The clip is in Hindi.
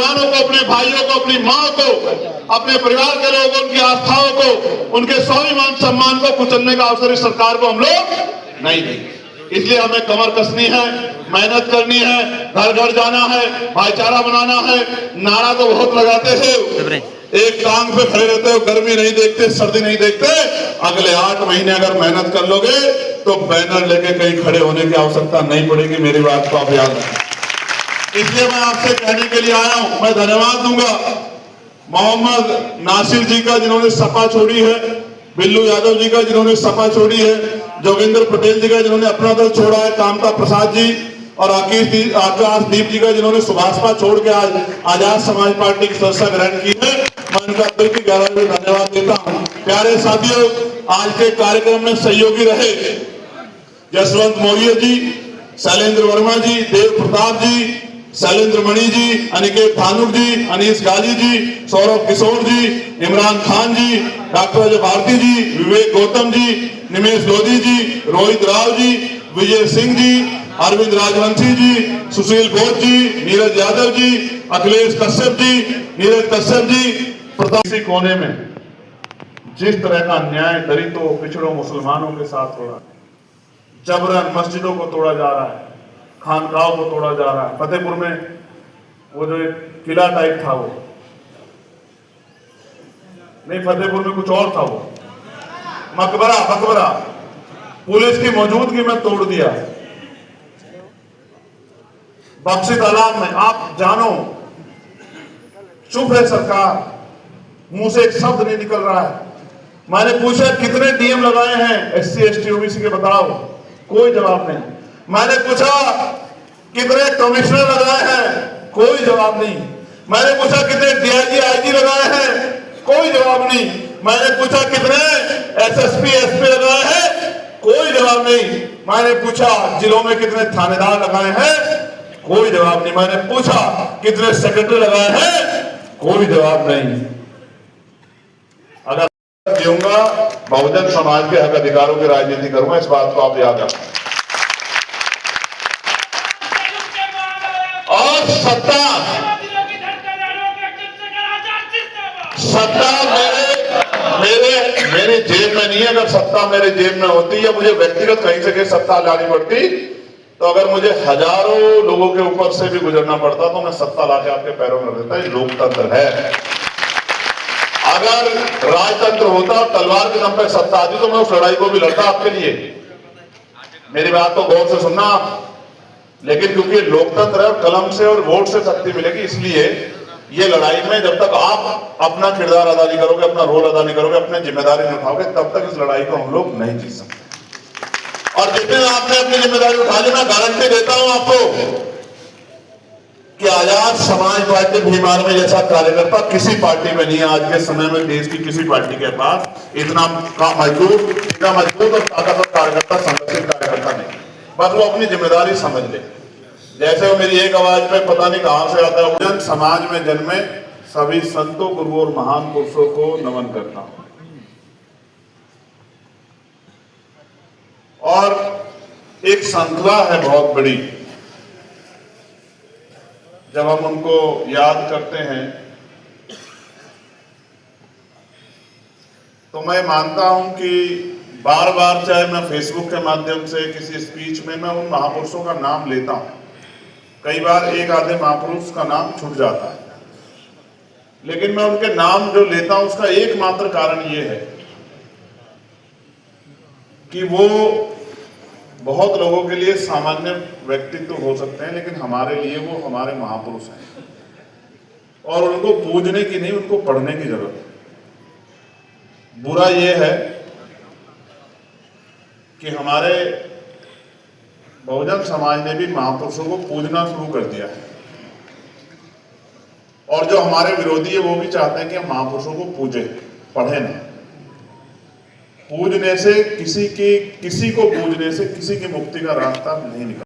को, अपने भाइयों को, अपनी माँ को, अपने परिवार के लोगों, उनकी आस्थाओं को, उनके स्वाभिमान सम्मान को कुचलने का अवसर इस सरकार को हम लोग नहीं देंगे। इसलिए हमें कमर कसनी है, मेहनत करनी है, घर घर जाना है, भाईचारा बनाना है। नारा तो बहुत लगाते हैं, एक टांग पे खड़े रहते हो, गर्मी नहीं देखते, सर्दी नहीं देखते। अगले 8 महीने अगर मेहनत कर लोगे तो बैनर लेके कहीं खड़े होने की आवश्यकता नहीं पड़ेगी। मेरी बात को आप याद रखें। इसलिए मैं आपसे कहने के लिए आया हूं। मैं धन्यवाद दूंगा मोहम्मद नासिर जी का जिन्होंने सपा छोड़ी है, बिल्लू यादव जी का जिन्होंने सपा छोड़ी है, जोगिंदर पटेल जी का जिन्होंने अपना दल छोड़ा है, कामता प्रसाद जी और आकाशदीप जी का जिन्होंने सुभाषपा छोड़ के आज आजाद समाज पार्टी की सदस्यता ग्रहण की है। मैं उनका दिल की गहराई से धन्यवाद देता हूं। प्यारे साथियों, आज के कार्यक्रम में सहयोगी रहे जसवंत मौर्य जी, शैलेंद्र वर्मा जी, देव प्रताप जी, शैलेंद्र मणि जी, अनिकेत धानुक जी, अनीश गाजी जी, सौरभ किशोर जी, इमरान खान जी, डॉक्टर अजय भारती जी, विवेक गौतम जी, निमेश लोधी जी, रोहित राव जी, विजय सिंह जी, अरविंद राजवंशी जी, सुशील घोष जी, नीरज यादव जी, अखिलेश कश्यप जी, नीरज कश्यप जी। इसी कोने में जिस तरह का अन्याय दलितों, पिछड़ों, मुसलमानों के साथ हो रहा है, जबरन मस्जिदों को तोड़ा जा रहा है, खानकाहों को तोड़ा जा रहा है। फतेहपुर में वो जो एक किला टाइप था, वो नहीं, फतेहपुर में कुछ और था, वो मकबरा पुलिस की मौजूदगी में तोड़ दिया। बख्शी तालाब में आप जानो, चुप है सरकार, मुंह से एक शब्द नहीं निकल रहा है। मैंने पूछा कितने डीएम लगाए हैं SC ST OBC के, बताओ, कोई जवाब नहीं। मैंने पूछा कितने कमिश्नर लगाए हैं, कोई जवाब नहीं। मैंने पूछा कितने DIG IG लगाए हैं, कोई जवाब नहीं। मैंने पूछा कितने SSP SP लगाए हैं, कोई जवाब नहीं। मैंने पूछा जिलों में कितने थानेदार लगाए हैं, कोई जवाब नहीं। मैंने पूछा कितने सेक्रेटरी लगाए हैं, कोई जवाब नहीं। अगर दूंगा बहुजन समाज के हक अधिकारों की राजनीति करूंगा, इस बात को आप याद रखें। और सत्ता मेरे जेब में नहीं है। अगर सत्ता मेरे जेब में होती या मुझे व्यक्तिगत कहीं से सत्ता लानी पड़ती, तो अगर मुझे हजारों लोगों के ऊपर से भी गुजरना पड़ता तो मैं सत्ता लाके आपके पैरों में रख देता। ये लोकतंत्र है। अगर राजतंत्र होता, तलवार के दम पे सत्ता आती, तो मैं उस लड़ाई को भी लड़ता आपके लिए। मेरी बात को गौर से सुनना। लेकिन क्योंकि लोकतंत्र है और कलम से और वोट से शक्ति मिलेगी, इसलिए ये लड़ाई में जब तक आप अपना किरदार अदा नहीं करोगे, अपना रोल अदा नहीं करोगे, अपनी जिम्मेदारी नहीं उठाओगे, तब तक इस लड़ाई को हम लोग नहीं जीत सकते। और जितने आपने अपनी जिम्मेदारी उठा ली, मैं गारंटी देता हूं आपको कि आजाद समाज पार्टी भीमार में जैसा कार्यकर्ता किसी पार्टी में नहीं है। आज के समय में देश की किसी पार्टी के पास इतना मजबूत और ताकतवर कार्यकर्ता, संगठित कार्यकर्ता नहीं। बस वो अपनी जिम्मेदारी समझ ले। जैसे वो मेरी एक आवाज पे पता नहीं कहां से आता है, जन समाज में जन्मे सभी संतों, गुरुओं और महान पुरुषों को नमन करता हूं। और एक श्रृंखला है बहुत बड़ी, जब हम उनको याद करते हैं तो मैं मानता हूं कि बार बार, चाहे मैं फेसबुक के माध्यम से किसी स्पीच में मैं उन महापुरुषों का नाम लेता हूं, कई बार एक आधे महापुरुष का नाम छूट जाता है, लेकिन मैं उनके नाम जो लेता हूं उसका एकमात्र कारण ये है कि वो बहुत लोगों के लिए सामान्य व्यक्तित्व हो सकते हैं, लेकिन हमारे लिए वो हमारे महापुरुष हैं। और उनको पूजने की नहीं, उनको पढ़ने की जरूरत है। बुरा ये है कि हमारे बहुजन समाज ने भी महापुरुषों को पूजना शुरू कर दिया है, और जो हमारे विरोधी है वो भी चाहते हैं कि हम महापुरुषों को पूजें, पढ़े ना। पूजने से किसी को पूजने से किसी की मुक्ति का रास्ता नहीं निकलता।